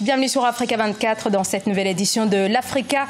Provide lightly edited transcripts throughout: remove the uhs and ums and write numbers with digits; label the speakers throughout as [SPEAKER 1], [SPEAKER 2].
[SPEAKER 1] Bienvenue sur Africa 24 dans cette nouvelle édition de l'Africa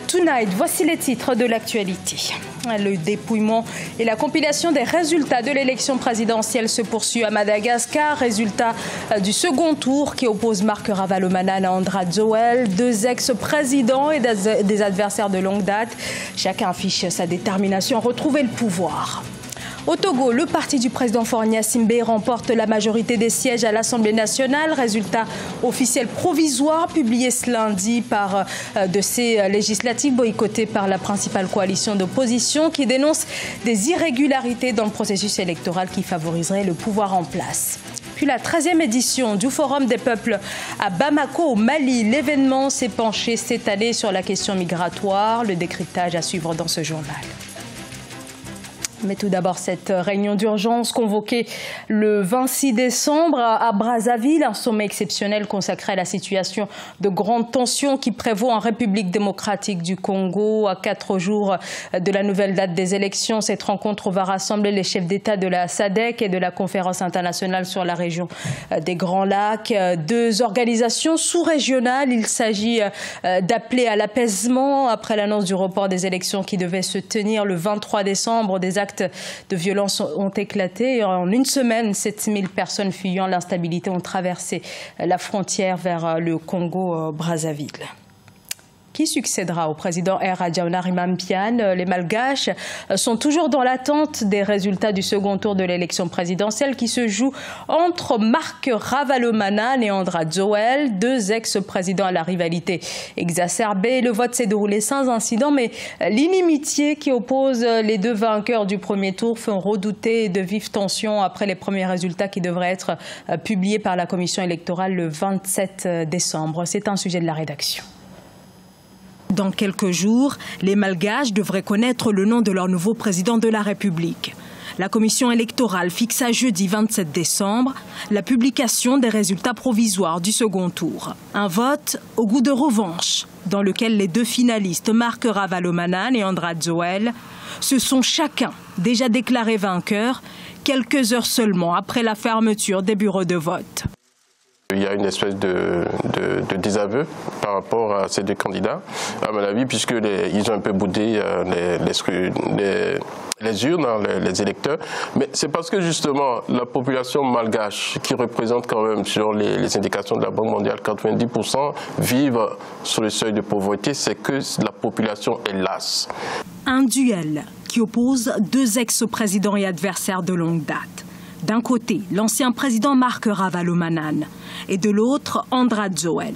[SPEAKER 1] Tonight. Voici les titres de l'actualité. Le dépouillement et la compilation des résultats de l'élection présidentielle se poursuit à Madagascar. Résultat du second tour qui oppose Marc Ravalomanana à Andrade Joël, deux ex-présidents et des adversaires de longue date. Chacun affiche sa détermination à retrouver le pouvoir. Au Togo, le parti du président Faure Gnassingbé remporte la majorité des sièges à l'Assemblée nationale. Résultat officiel provisoire publié ce lundi par de ces législatives boycottées par la principale coalition d'opposition qui dénonce des irrégularités dans le processus électoral qui favoriserait le pouvoir en place. Puis la 13e édition du Forum des peuples à Bamako, au Mali. L'événement s'est penché cette année sur la question migratoire. Le décryptage à suivre dans ce journal. Mais tout d'abord, cette réunion d'urgence convoquée le 26 décembre à Brazzaville, un sommet exceptionnel consacré à la situation de grande tension qui prévaut en République démocratique du Congo. À 4 jours de la nouvelle date des élections, cette rencontre va rassembler les chefs d'État de la SADC et de la Conférence internationale sur la région des Grands Lacs. Deux organisations sous-régionales. Il s'agit d'appeler à l'apaisement après l'annonce du report des élections qui devaient se tenir le 23 décembre. Des actes de violence ont éclaté. En une semaine, 7000 personnes fuyant l'instabilité ont traversé la frontière vers le Congo-Brazzaville. Qui succédera au président Radjaonarimampiane? Les Malgaches sont toujours dans l'attente des résultats du second tour de l'élection présidentielle qui se joue entre Marc Ravalomanana et Andrade Joël, deux ex-présidents à la rivalité exacerbée. Le vote s'est déroulé sans incident, mais l'inimitié qui oppose les deux vainqueurs du premier tour fait redouter de vives tensions après les premiers résultats qui devraient être publiés par la commission électorale le 27 décembre. C'est un sujet de la rédaction.
[SPEAKER 2] Dans quelques jours, les Malgaches devraient connaître le nom de leur nouveau président de la République. La commission électorale fixe à jeudi 27 décembre la publication des résultats provisoires du second tour. Un vote au goût de revanche, dans lequel les deux finalistes, Marc Ravalomanana et Andrade Joël, se sont chacun déjà déclarés vainqueurs quelques heures seulement après la fermeture des bureaux de vote.
[SPEAKER 3] Il y a une espèce de désaveu par rapport à ces deux candidats, à mon avis, puisqu'ils ont un peu boudé les urnes, les électeurs. Mais c'est parce que justement, la population malgache, qui représente quand même, selon les indications de la Banque mondiale, 90% vivent sur le seuil de pauvreté, c'est que la population est lasse.
[SPEAKER 2] Un duel qui oppose deux ex-présidents et adversaires de longue date. D'un côté, l'ancien président Marc Ravalomanana et de l'autre, Andrade Joël.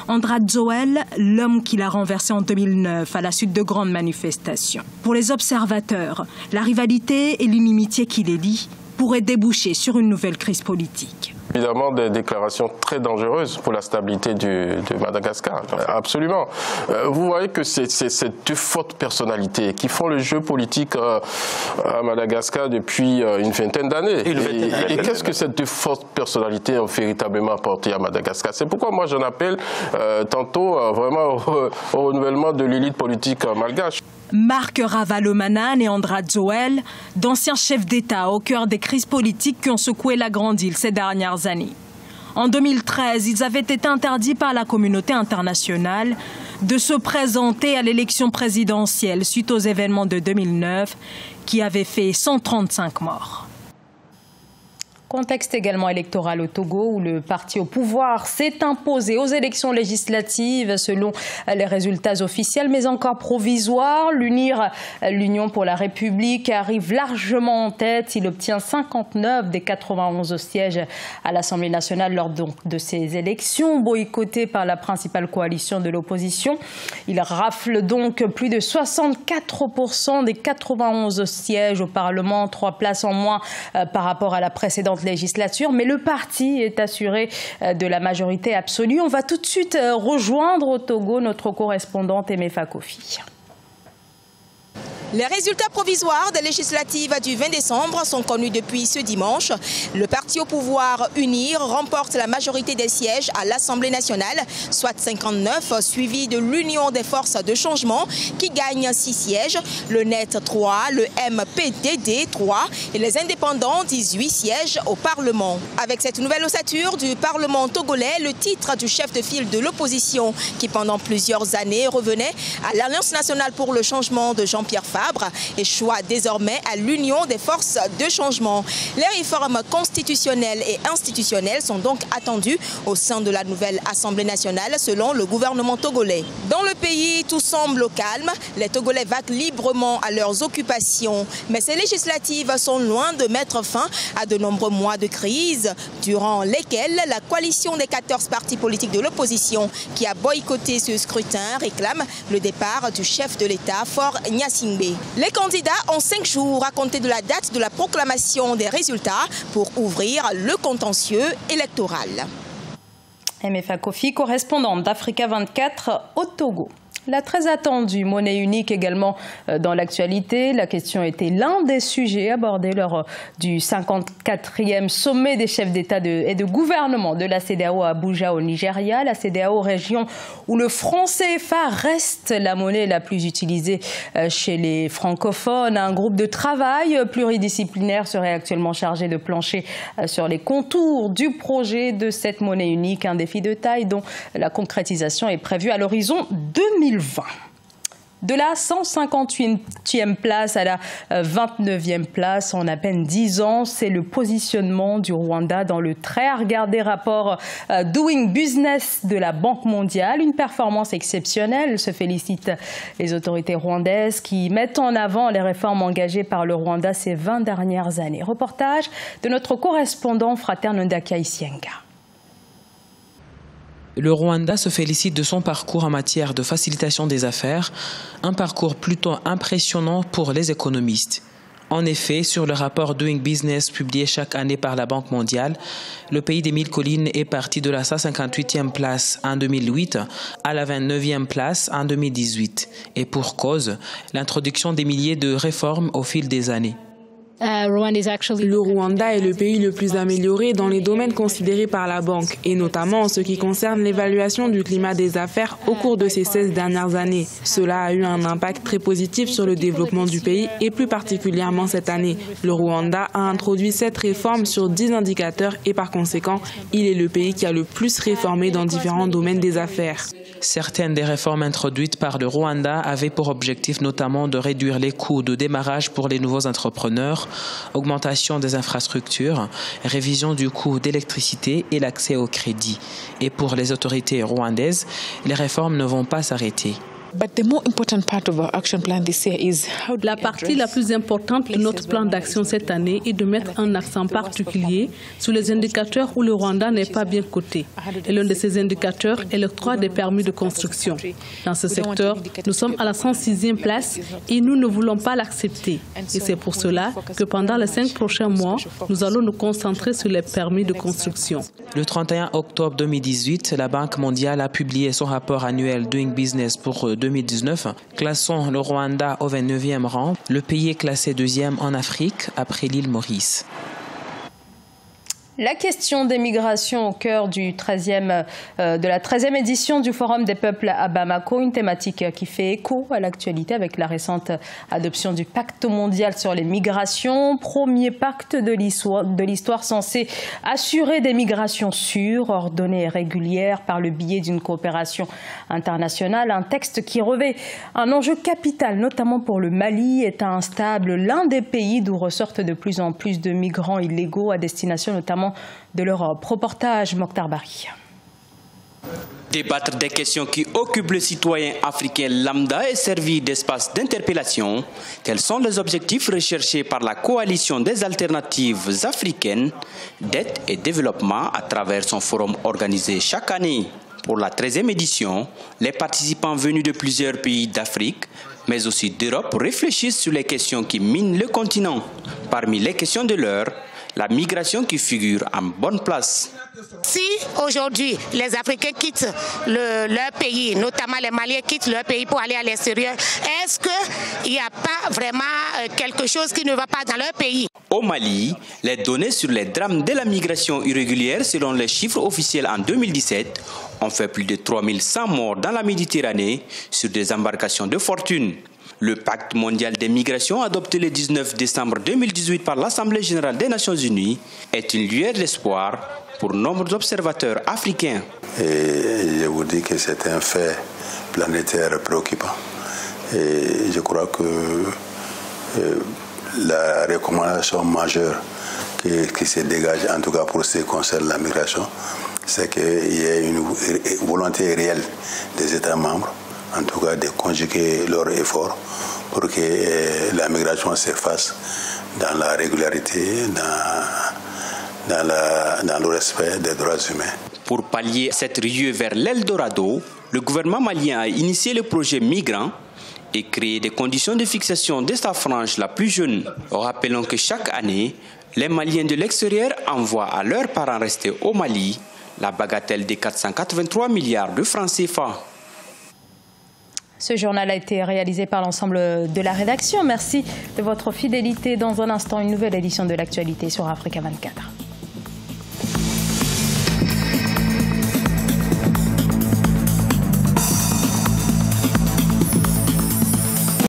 [SPEAKER 2] Andrade Joël, l'homme qui l'a renversé en 2009 à la suite de grandes manifestations. Pour les observateurs, la rivalité et l'inimitié qui les lie pourraient déboucher sur une nouvelle crise politique.
[SPEAKER 3] Évidemment, des déclarations très dangereuses pour la stabilité de Madagascar. Absolument. Vous voyez que c'est ces deux fortes personnalités qui font le jeu politique à Madagascar depuis une vingtaine d'années. Et qu'est-ce que ces deux fortes personnalités ont véritablement apporté à Madagascar? C'est pourquoi moi j'en appelle tantôt vraiment au renouvellement de l'élite politique malgache.
[SPEAKER 2] Marc Ravalomanana et Andrade Joël, d'anciens chefs d'État au cœur des crises politiques qui ont secoué la Grande Île ces dernières années. En 2013, ils avaient été interdits par la communauté internationale de se présenter à l'élection présidentielle suite aux événements de 2009 qui avaient fait 135 morts.
[SPEAKER 1] Contexte également électoral au Togo où le parti au pouvoir s'est imposé aux élections législatives selon les résultats officiels mais encore provisoires. L'Union pour la République arrive largement en tête. Il obtient 59 des 91 sièges à l'Assemblée nationale lors de ces élections boycottées par la principale coalition de l'opposition. Il rafle donc plus de 64% des 91 sièges au Parlement, 3 places en moins par rapport à la précédente législature, mais le parti est assuré de la majorité absolue. On va tout de suite rejoindre au Togo notre correspondante Emefa Kofi.
[SPEAKER 4] Les résultats provisoires des législatives du 20 décembre sont connus depuis ce dimanche. Le parti au pouvoir UNIR remporte la majorité des sièges à l'Assemblée nationale, soit 59, suivi de l'Union des forces de changement qui gagne 6 sièges, le NET 3, le MPDD 3 et les indépendants 18 sièges au Parlement. Avec cette nouvelle ossature du Parlement togolais, le titre du chef de file de l'opposition qui pendant plusieurs années revenait à l'Alliance nationale pour le changement de Jean-Pierre Fabre échoua désormais à l'Union des forces de changement. Les réformes constitutionnelles et institutionnelles sont donc attendues au sein de la nouvelle Assemblée nationale selon le gouvernement togolais. Dans le pays, tout semble au calme. Les Togolais vaquent librement à leurs occupations. Mais ces législatives sont loin de mettre fin à de nombreux mois de crise, durant lesquels la coalition des 14 partis politiques de l'opposition qui a boycotté ce scrutin réclame le départ du chef de l'État, Faure Gnassingbé. Les candidats ont 5 jours à compter de la date de la proclamation des résultats pour ouvrir le contentieux électoral.
[SPEAKER 1] MFA Kofi, correspondante d'Africa 24 au Togo. La très attendue monnaie unique également dans l'actualité. La question était l'un des sujets abordés lors du 54e sommet des chefs d'État et de gouvernement de la CEDEAO à Abuja au Nigeria. La CEDEAO, région où le franc CFA reste la monnaie la plus utilisée chez les francophones. Un groupe de travail pluridisciplinaire serait actuellement chargé de plancher sur les contours du projet de cette monnaie unique. Un défi de taille dont la concrétisation est prévue à l'horizon 2020. De la 158e place à la 29e place en à peine 10 ans, c'est le positionnement du Rwanda dans le très regardé rapport Doing Business de la Banque mondiale. Une performance exceptionnelle, se félicitent les autorités rwandaises qui mettent en avant les réformes engagées par le Rwanda ces 20 dernières années. Reportage de notre correspondant Fraterne Ndaka Isienga.
[SPEAKER 5] Le Rwanda se félicite de son parcours en matière de facilitation des affaires, un parcours plutôt impressionnant pour les économistes. En effet, sur le rapport Doing Business publié chaque année par la Banque mondiale, le pays des 1000 collines est parti de la 158e place en 2008 à la 29e place en 2018. Et pour cause, l'introduction des milliers de réformes au fil des années.
[SPEAKER 6] Le Rwanda est le pays le plus amélioré dans les domaines considérés par la Banque, et notamment en ce qui concerne l'évaluation du climat des affaires au cours de ces 16 dernières années. Cela a eu un impact très positif sur le développement du pays, et plus particulièrement cette année. Le Rwanda a introduit 7 réformes sur 10 indicateurs, et par conséquent, il est le pays qui a le plus réformé dans différents domaines des affaires.
[SPEAKER 5] Certaines des réformes introduites par le Rwanda avaient pour objectif notamment de réduire les coûts de démarrage pour les nouveaux entrepreneurs, augmentation des infrastructures, révision du coût d'électricité et l'accès au crédit. Et pour les autorités rwandaises, les réformes ne vont pas s'arrêter.
[SPEAKER 7] La partie la plus importante de notre plan d'action cette année est de mettre un accent particulier sur les indicateurs où le Rwanda n'est pas bien coté. Et l'un de ces indicateurs est l'octroi des permis de construction. Dans ce secteur, nous sommes à la 106e place et nous ne voulons pas l'accepter. Et c'est pour cela que pendant les 5 prochains mois, nous allons nous concentrer sur les permis de construction.
[SPEAKER 5] Le 31 octobre 2018, la Banque mondiale a publié son rapport annuel Doing Business pour 2019, classant le Rwanda au 29e rang. Le pays est classé 2e en Afrique après l'île Maurice.
[SPEAKER 1] La question des migrations au cœur de la 13e édition du Forum des peuples à Bamako, une thématique qui fait écho à l'actualité avec la récente adoption du Pacte mondial sur les migrations, premier pacte de l'histoire censé assurer des migrations sûres, ordonnées et régulières par le biais d'une coopération internationale. Un texte qui revêt un enjeu capital, notamment pour le Mali, État instable, l'un des pays d'où ressortent de plus en plus de migrants illégaux à destination notamment de l'Europe. Reportage Mokhtar Bari.
[SPEAKER 8] Débattre des questions qui occupent le citoyen africain lambda est servi d'espace d'interpellation. Quels sont les objectifs recherchés par la coalition des alternatives africaines d'aide et développement à travers son forum organisé chaque année? Pour la 13e édition, les participants venus de plusieurs pays d'Afrique, mais aussi d'Europe, réfléchissent sur les questions qui minent le continent. Parmi les questions de l'heure, la migration qui figure en bonne place.
[SPEAKER 9] Si aujourd'hui les Africains quittent leur pays, notamment les Maliens quittent leur pays pour aller à l'extérieur, est-ce qu'il n'y a pas vraiment quelque chose qui ne va pas dans leur pays?
[SPEAKER 8] Au Mali, les données sur les drames de la migration irrégulière, selon les chiffres officiels en 2017, ont fait plus de 3100 morts dans la Méditerranée sur des embarcations de fortune. Le pacte mondial des migrations, adopté le 19 décembre 2018 par l'Assemblée générale des Nations unies, est une lueur d'espoir pour nombre d'observateurs africains.
[SPEAKER 10] Et je vous dis que c'est un fait planétaire préoccupant. Et je crois que la recommandation majeure qui se dégage, en tout cas pour ce qui concerne la migration, c'est qu'il y ait une volonté réelle des États membres, en tout cas de conjuguer leurs efforts pour que la migration se fasse dans la régularité, dans le respect des droits humains.
[SPEAKER 8] Pour pallier cette ruée vers l'Eldorado, le gouvernement malien a initié le projet Migrants et créé des conditions de fixation de sa frange la plus jeune. Rappelons que chaque année, les Maliens de l'extérieur envoient à leurs parents restés au Mali la bagatelle des 483 milliards de francs CFA.
[SPEAKER 1] Ce journal a été réalisé par l'ensemble de la rédaction. Merci de votre fidélité. Dans un instant, une nouvelle édition de l'actualité sur Africa 24.